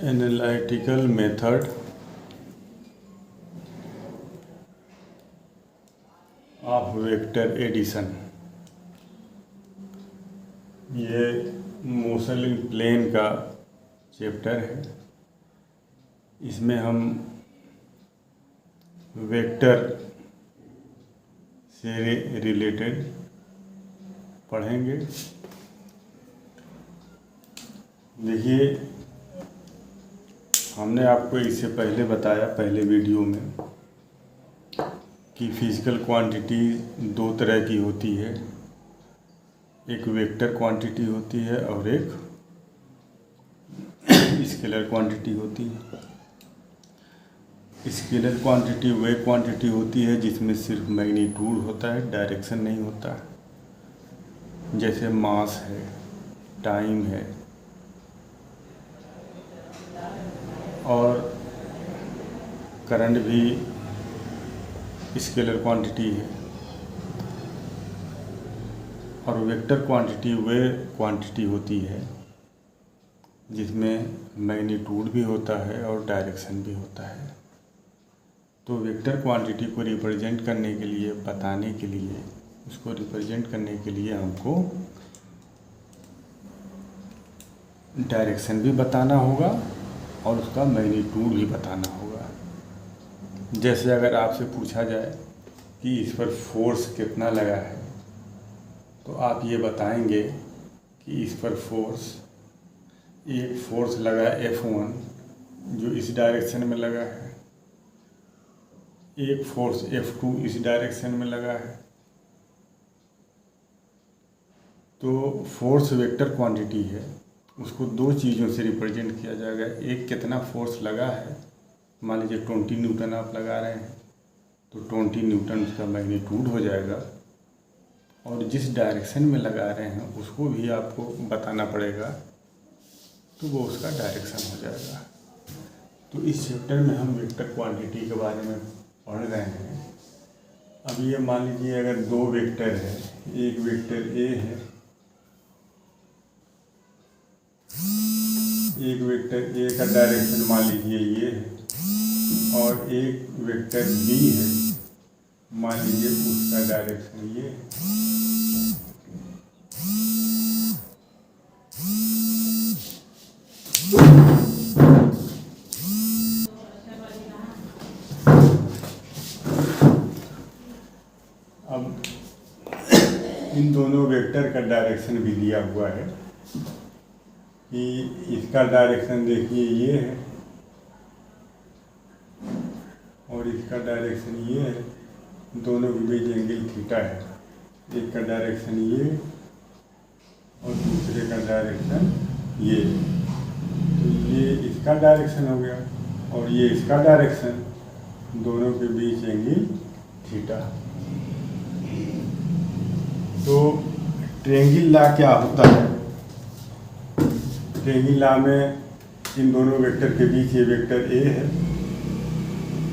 Analytical method of vector addition. ये motion in plane का chapter है। इसमें हम वेक्टर से रिलेटेड पढ़ेंगे। देखिए, हमने आपको इससे पहले बताया पहले वीडियो में कि फिजिकल क्वांटिटी दो तरह की होती है। एक वेक्टर क्वांटिटी होती है और एक स्केलर क्वांटिटी होती है। स्केलर क्वांटिटी वह क्वांटिटी होती है जिसमें सिर्फ मैग्नीट्यूड होता है, डायरेक्शन नहीं होता। जैसे मास है, टाइम है और करंट भी स्केलर क्वांटिटी है। और वेक्टर क्वांटिटी वह क्वांटिटी होती है जिसमें मैग्नीट्यूड भी होता है और डायरेक्शन भी होता है। तो वेक्टर क्वांटिटी को रिप्रेजेंट करने के लिए, बताने के लिए, उसको रिप्रेजेंट करने के लिए हमको डायरेक्शन भी बताना होगा और उसका मैग्नीट्यूड भी बताना होगा। जैसे अगर आपसे पूछा जाए कि इस पर फोर्स कितना लगा है, तो आप ये बताएंगे कि इस पर एक फोर्स लगा F1 जो इस डायरेक्शन में लगा है, एक फोर्स F2 इस डायरेक्शन में लगा है। तो फोर्स वेक्टर क्वांटिटी है, उसको दो चीज़ों से रिप्रेजेंट किया जाएगा। एक, कितना फोर्स लगा है। मान लीजिए 20 न्यूटन आप लगा रहे हैं तो 20 न्यूटन उसका मैग्नीट्यूड हो जाएगा। और जिस डायरेक्शन में लगा रहे हैं उसको भी आपको बताना पड़ेगा, तो वो उसका डायरेक्शन हो जाएगा। तो इस चैप्टर में हम वेक्टर क्वांटिटी के बारे में पढ़ रहे हैं। अब ये मान लीजिए अगर दो वेक्टर है, एक वेक्टर A है, एक वेक्टर A का डायरेक्शन मान लीजिए ये है और एक वेक्टर B है, मान लीजिए उसका डायरेक्शन ये है। अब इन दोनों वेक्टर का डायरेक्शन भी दिया हुआ है कि इसका डायरेक्शन देखिए ये है और इसका डायरेक्शन ये है। दोनों के बीच एंगल थीटा है। एक का डायरेक्शन ये और दूसरे का डायरेक्शन ये। तो ये इसका डायरेक्शन हो गया और ये इसका डायरेक्शन, दोनों के बीच एंगल थीटा। तो ट्रायंगल लॉ क्या होता है? ट्रायंगल लॉ में इन दोनों वेक्टर के बीच ये वेक्टर A है,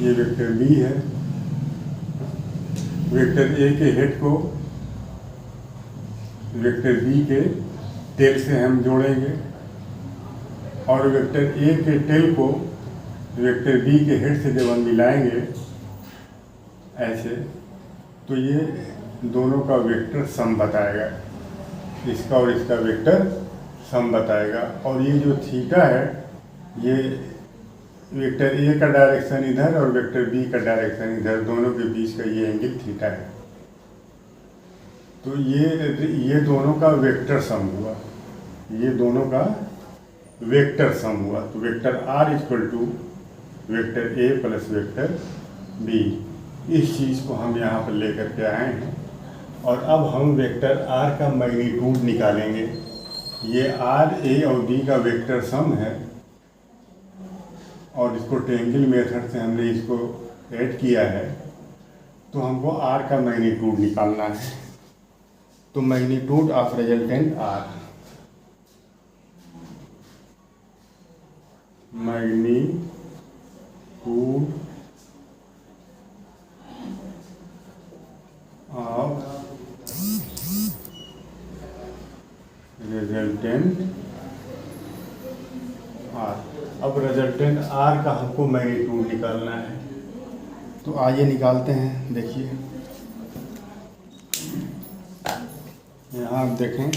ये वेक्टर B है। वेक्टर A के हेड को वेक्टर B के टेल से हम जोड़ेंगे और वेक्टर A के टेल को वेक्टर B के हेड से जब हम मिलाएंगे ऐसे, तो ये दोनों का वेक्टर सम बताएगा। इसका और इसका वेक्टर सम बताएगा। और ये जो थीटा है, ये वेक्टर A का डायरेक्शन इधर और वेक्टर B का डायरेक्शन इधर, दोनों के बीच का ये एंगल थीटा है। तो ये दोनों का वेक्टर सम हुआ, ये दोनों का वेक्टर सम हुआ। तो vector R equal to vector A plus vector B, इस चीज़ को हम यहाँ पर लेकर के आए हैं। और अब हम वेक्टर R का मैग्नीट्यूड निकालेंगे। ये R, A और B का वेक्टर सम है और इसको ट्रायंगल मेथड से हमने इसको ऐड किया है। तो हमको R का मैग्नीट्यूड निकालना है। तो magnitude of resultant R, magnitude of resultant R। अब अब रिजल्टेंट आर का हमको मैग्नीट्यूड निकालना है। तो आइए निकालते हैं। देखिए यहाँ आप देखें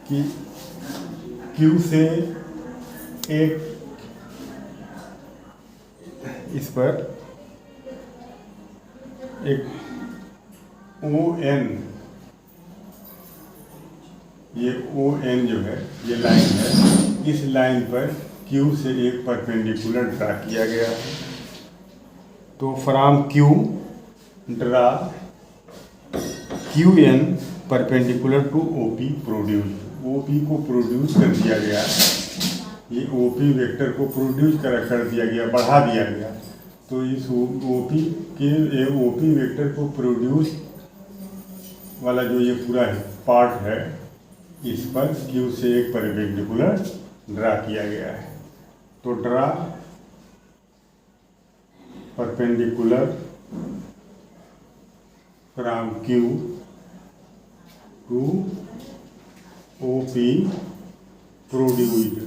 कि Q से एक इस पर एक ON, ये ON जो है ये लाइन है, इस लाइन पर Q से एक परपेंडिकुलर ड्रा किया गया है। तो from Q draw QN perpendicular to OP produce, OP को प्रोड्यूस कर दिया गया, ये OP वेक्टर को प्रोड्यूस कर दिया गया, बढ़ा दिया गया। तो इस OP वेक्टर को प्रोड्यूस वाला जो ये पूरा पार्ट है, इस पर Q से एक परपेंडिकुलर ड्रा किया गया है। तो draw perpendicular from Q to OP produced,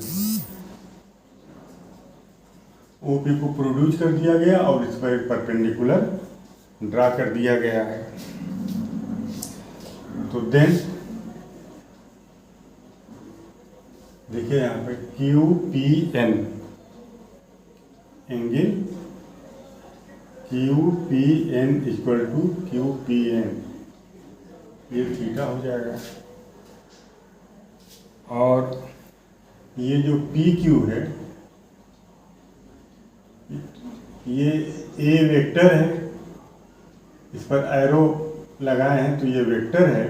OP को प्रोड्यूस कर दिया गया और इस पर एक परपेंडिकुलर ड्रा कर दिया गया है। तो देन देखिए यहाँ पे QPN angle, QPN equal to QPN, ये थीटा हो जाएगा। और ये जो PQ है ये A वेक्टर है, इस पर एरो लगाए हैं तो ये वेक्टर है,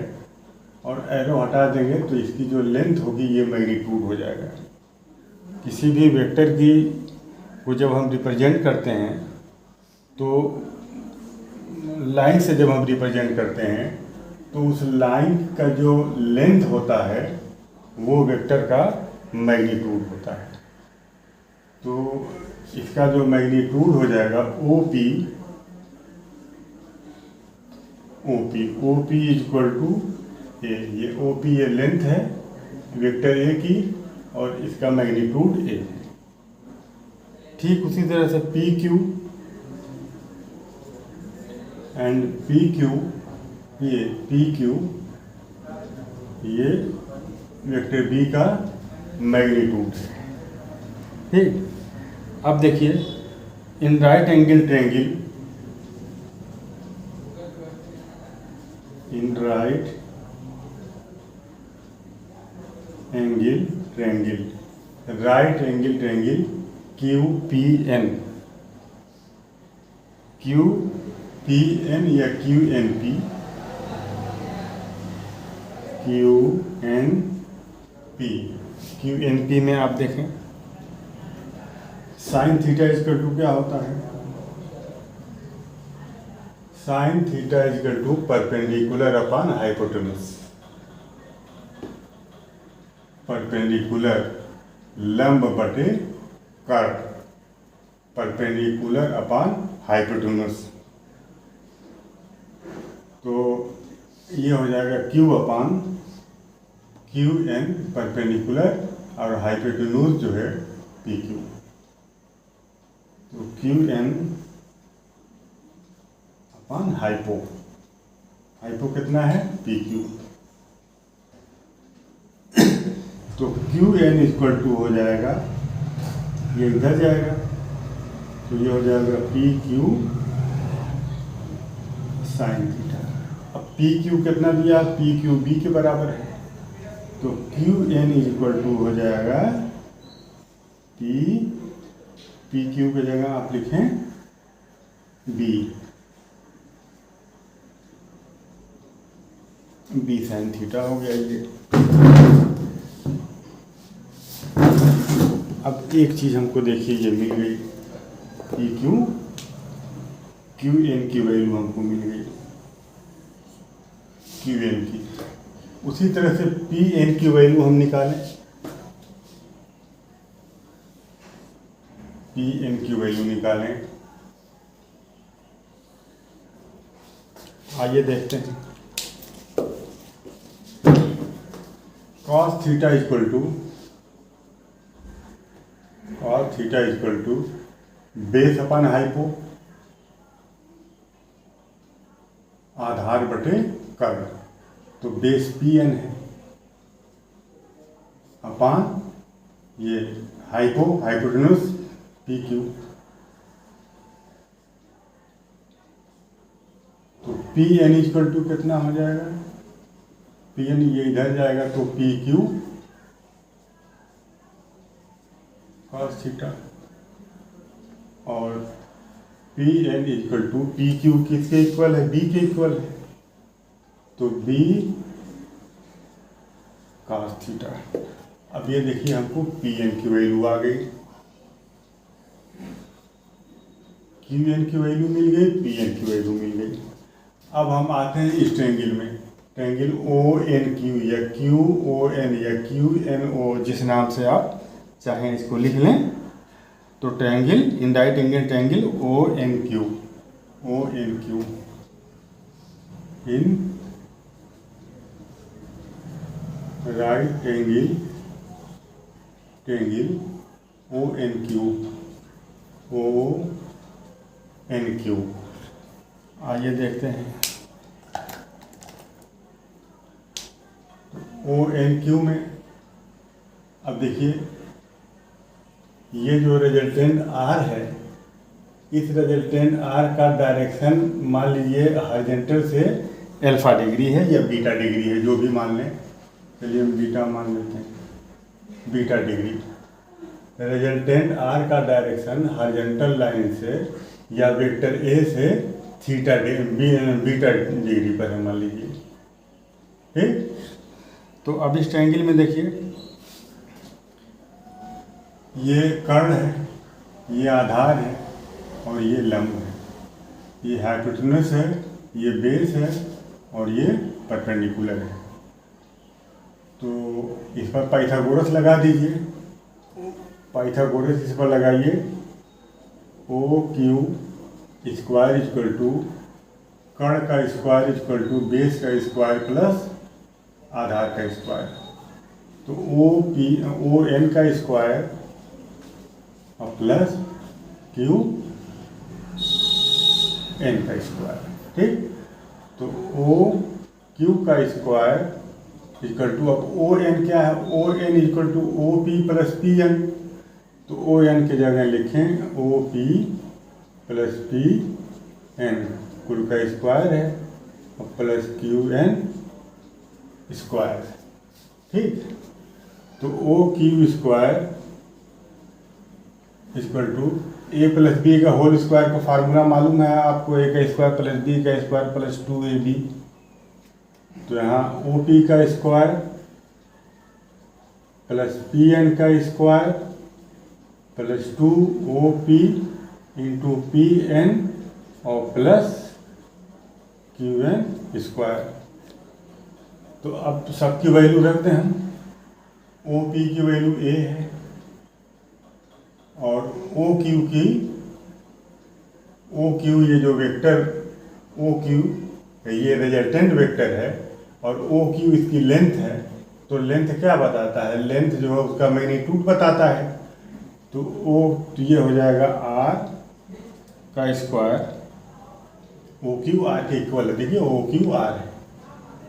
और एरो हटा देंगे तो इसकी जो लेंथ होगी ये मैग्नीट्यूड हो जाएगा। किसी भी वेक्टर की को जब हम रिप्रेजेंट करते हैं तो लाइन से जब हम रिप्रेजेंट करते हैं तो उस लाइन का जो लेंथ होता है वो वेक्टर का मैग्नीट्यूड होता है। तो इसका जो मैग्नीट्यूड हो जाएगा OP इक्वल टू A, ये OP ये लेंथ है वेक्टर A की और इसका मैग्नीट्यूड A है। ठीक उसी तरह से PQ एंड PQ, ये PQ ये वेक्टर B का मैग्नीट्यूड है। ठीक, अब देखिए इन right angle triangle, in right angle triangle, right angle triangle QPN या QNP, QNP में आप देखें साइन थीटा इक्वल टू क्या होता है, sine theta equal to perpendicular upon hypotenuse, perpendicular लंब बटे कर्व, परपेंडिकुलर अपॉन हाइपोटेनस। तो ये हो जाएगा Q अपॉन QN परपेंडिकुलर और हाइपोटेनस जो है PQ। तो QN अपॉन हाइपो कितना है PQ। तो QN इक्वल टू हो जाएगा, ये इधर जाएगा तो ये हो जाएगा PQ साइन थीटा। अब PQ कितना दिया, PQB के बराबर है, तो QN इक्वल टू हो जाएगा PQ की जगह आप लिखें B साइन थीटा हो गया ये। अब एक चीज़ हमको देखिए ये मिल गई, QN की वैल्यू हमको मिल गई, QN की। उसी तरह से PN की वैल्यू हम निकालें, PN की वैल्यू निकालें। आइए देखते हैं। Cos theta equal to theta equal to base upon hypo आधार बटे कर्ल, तो बेस पी एन है अपान ये हाइपोटेन्यूस पी क्यू। तो पी एन इक्वल टू कितना हो जाएगा, पी एन ये इधर जाएगा तो पी क्यू कॉस थीटा, और P N equal to P Q किसके इक्वल है, बी के इक्वल है, तो बी कॉस थीटा। अब ये देखिए हमको पी एन की वैल्यू आ गई, क्यू एन की वैल्यू मिल गई, पी एन की वैल्यू मिल गई। अब हम आते हैं इस ट्रायंगल में, ट्रायंगल ओ एन क्यू या क्यू ओ एन या क्यू एन ओ, जिस नाम से आप चाहें इसको लिख लें। तो triangle in right angle triangle O N Q in right angle triangle O N Q. आइए देखते हैं ओ एन क्यू में। अब देखिए ये जो रिजल्टेंट आर है, इस रिजल्टेंट आर का डायरेक्शन मान लीजिए हॉरिजॉन्टल से अल्फा डिग्री है या बीटा डिग्री है, जो भी मान लें, चलिए हम बीटा मान लेते हैं, बीटा डिग्री। रिजल्टेंट आर का डायरेक्शन हॉरिजॉन्टल लाइन से या वेक्टर ए से थीटा बीटा डिग्री पर है मान लीजिए, ठीक। तो अब इस ट्रायंगल में देखिए ये कर्ण है, ये आधार है और ये लंब है, ये हाइपोटेन्यूस है, ये बेस है और ये परपेंडिकुलर है। तो इस पर पाइथागोरस लगा दीजिए, पाइथागोरस इस पर लगाइए, O Q square equal to कर्ण का स्क्वायर इक्वल टू बेस का स्क्वायर प्लस आधार का स्क्वायर। तो ओ एन का स्क्वायर और प्लस क्यू एन का स्क्वायर, ठीक। तो ओ क्यू का स्क्वायर इक्वल टू, अब ओ एन क्या है, O N equal to O P plus P N. तो ओ एन की जगह लिखें O P plus P N, कुल का स्क्वायर है, और प्लस क्यू एन स्क्वायर, ठीक। तो O Q square equal to A plus B का होल स्क्वायर का फार्मूला मालूम है आपको, ए का स्क्वायर प्लस बी का स्क्वायर प्लस 2ab। तो यहाँ ओ पी का स्क्वायर प्लस पी एन का square plus 2op into P N और प्लस क्यू एन स्क्वायर। तो अब सबकी वैल्यू रखते हैं हम, ओ पी की वैल्यू ए है और ओ क्यू ये जो वेक्टर ओ क्यू ये रिजल्टेंट वेक्टर है और ओ क्यू इसकी लेंथ है। तो लेंथ क्या बताता है, लेंथ जो है उसका मैग्नीट्यूड बताता है। तो ये हो जाएगा आर का स्क्वायर, ओ क्यू आर के इक्वल है, देखिए ओ क्यू आर है,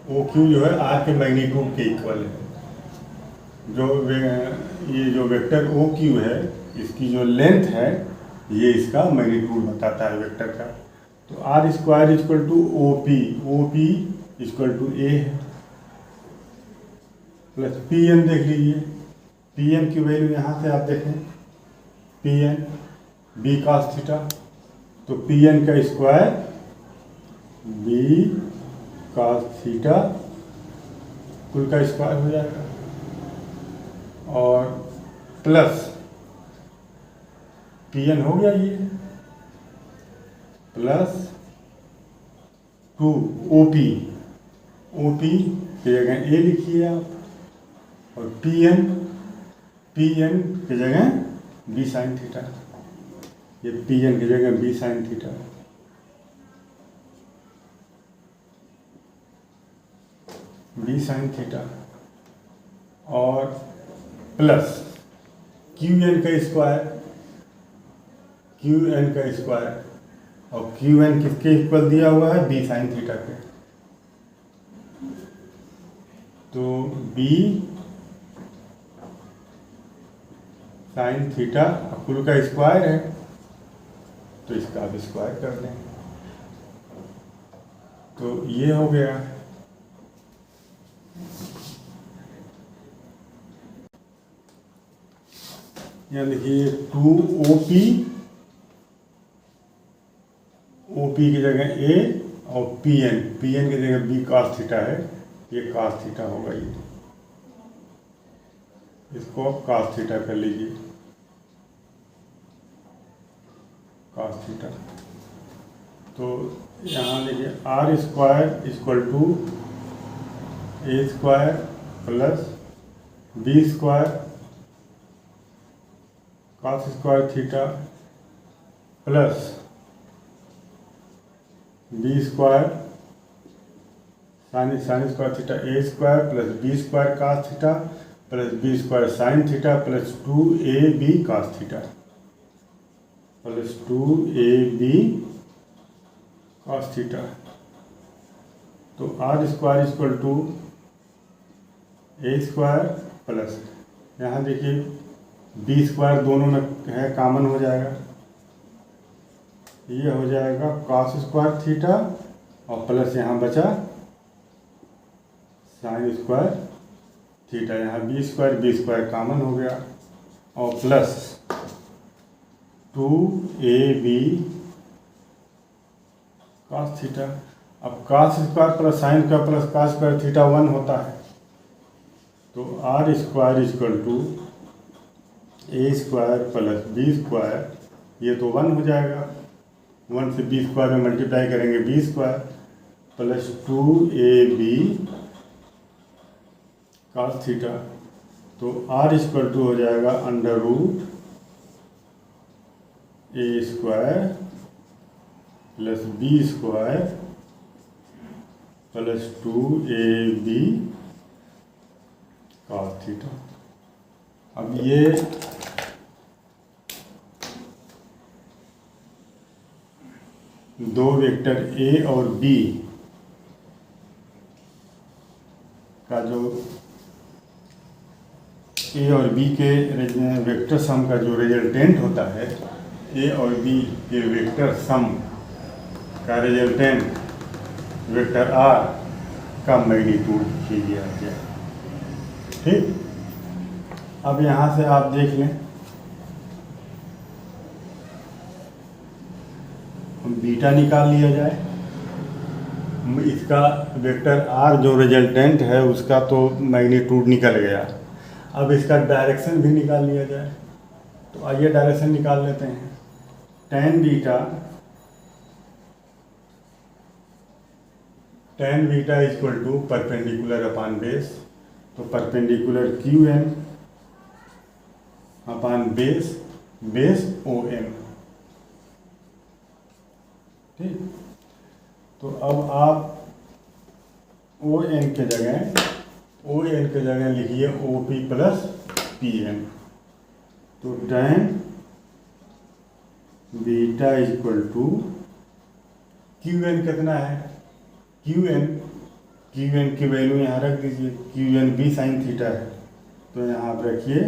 ओ क्यू जो है आर के मैग्नीट्यूड के इक्वल है। ये जो वेक्टर ओ क्यू है इसकी जो लेंथ है ये इसका मैग्नीट्यूड बताता है वेक्टर का। तो R square equal to O P equal to A है प्लस पी एन। देख लीजिए पी एन की वैल्यू यहाँ से आप देखें, P N B cos theta, तो पी एन का स्क्वायर बी कॉस थीटा कुल का स्क्वायर हो जाएगा और प्लस पी एन हो गया ये प्लस 2 ओ पी की जगह ए लिखिए आप और पी एन की जगह बी साइन थीटा, ये पी एन की जगह B sine theta. B sine theta और प्लस क्यू एन का स्क्वायर, क्यू एन का स्क्वायर, और क्यू एन किसके इक्वल दिया हुआ है, बी साइन थीटा के। तो बी साइन थीटा कुल का स्क्वायर है, तो इसका अब स्क्वायर कर दें, तो ये हो गया। यहाँ देखिए 2OP, OP की जगह A और PN की जगह B cos थीटा है, ये cos थीटा होगा, ये इसको cos थीटा कर लीजिए, cos थीटा। तो यहाँ देखिए R square equal to A square plus B square cos square theta plus B square sine square theta A square plus B square cos theta plus B square sine theta plus 2AB cos theta plus 2AB cos theta. तो R square equal to A square plus, यहाँ देखिए B square दोनों में है, common हो जाएगा, ये हो जाएगा cos स्क्वायर थीटा और प्लस यहाँ बचा साइन स्क्वायर थीटा, यहाँ बी स्क्वायर कॉमन हो गया, और प्लस 2AB cos थीटा। अब cos स्क्वायर प्लस साइन का प्लस cos स्क्वायर थीटा 1 होता है, तो R square equal to A square plus B square, ये तो 1 हो जाएगा, 1 से बी स्क्वायर में मल्टीप्लाई करेंगे B square plus 2AB cos theta. तो आर इक्वल टू हो जाएगा under root A square plus B square plus 2AB cos theta. अब ये दो वेक्टर ए और बी का जो ए और बी के वेक्टर सम का जो रिजल्टेंट होता है, ए और बी के वेक्टर सम का रिजल्टेंट वेक्टर आर का मैग्नीट्यूड लिया गया। ठीक, अब यहाँ से आप देख लें, बीटा निकाल लिया जाए, इसका वेक्टर आर जो रिजल्टेंट है उसका तो मैग्नीट्यूड निकल गया, अब इसका डायरेक्शन भी निकाल लिया जाए। तो आइए डायरेक्शन निकाल लेते हैं। tan beta equal to perpendicular upon base, तो perpendicular QN upon base OM। ठीक, तो अब आप ON के जगह लिखिए OP प्लस PN। तो tan beta equal to QN कितना है, QN की वैल्यू यहाँ रख दीजिए, QN बी साइन थीटा है, तो यहाँ आप रखिए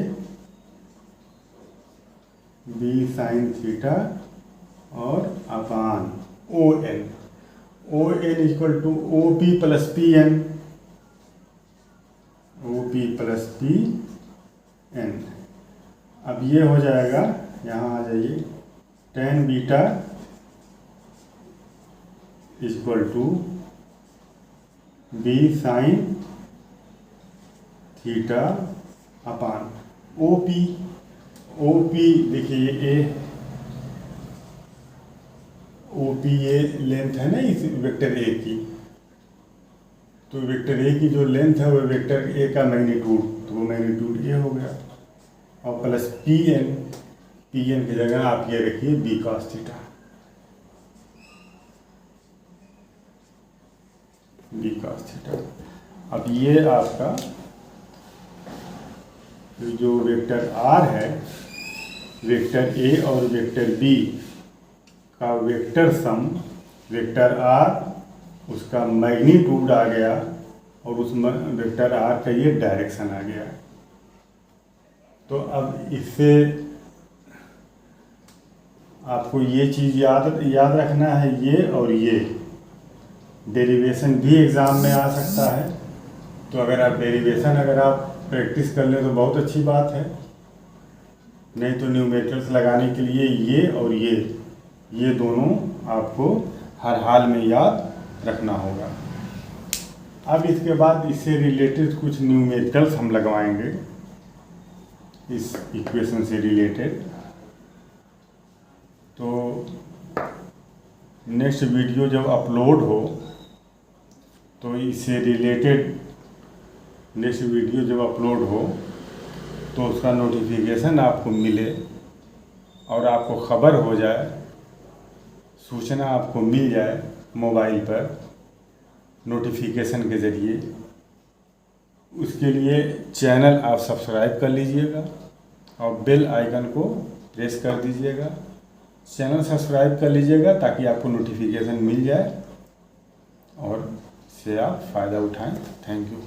बी साइन थीटा और upon ON equal to OP plus PN, अब ये हो जाएगा, यहाँ आ जाइए, tan beta equal to B sine theta upon OP देखिए OP ये लेंथ है ना इस वेक्टर ए की, तो वेक्टर ए की जो लेंथ है वो वेक्टर ए का मैग्नीट्यूड, तो वो मैग्नीट्यूड ए हो गया, और प्लस PN की जगह आप ये रखिए B cos theta, B cos theta. अब ये आपका जो वेक्टर आर है, वेक्टर ए और वेक्टर बी का वेक्टर सम, वेक्टर आर उसका मैग्नीट्यूड आ गया और उस वेक्टर आर का ये डायरेक्शन आ गया। तो अब इससे आपको ये चीज़ याद रखना है, ये और ये डेरिवेशन भी एग्ज़ाम में आ सकता है। तो अगर आप डेरिवेशन प्रैक्टिस कर लें तो बहुत अच्छी बात है, नहीं तो न्यूमेरिकल्स लगाने के लिए ये और ये दोनों आपको हर हाल में याद रखना होगा। अब इसके बाद इससे रिलेटेड कुछ न्यूमेरिकल्स हम लगवाएंगे, इस इक्वेशन से रिलेटेड। तो नेक्स्ट वीडियो जब अपलोड हो तो इससे रिलेटेड नेक्स्ट वीडियो जब अपलोड हो तो उसका नोटिफिकेशन आपको मिले और आपको खबर हो जाए, सूचना आपको मिल जाए मोबाइल पर नोटिफिकेशन के ज़रिए। उसके लिए चैनल आप सब्सक्राइब कर लीजिएगा और बेल आइकन को प्रेस कर दीजिएगा। चैनल सब्सक्राइब कर लीजिएगा ताकि आपको नोटिफिकेशन मिल जाए और इससे आप फ़ायदा उठाएं। Thank you.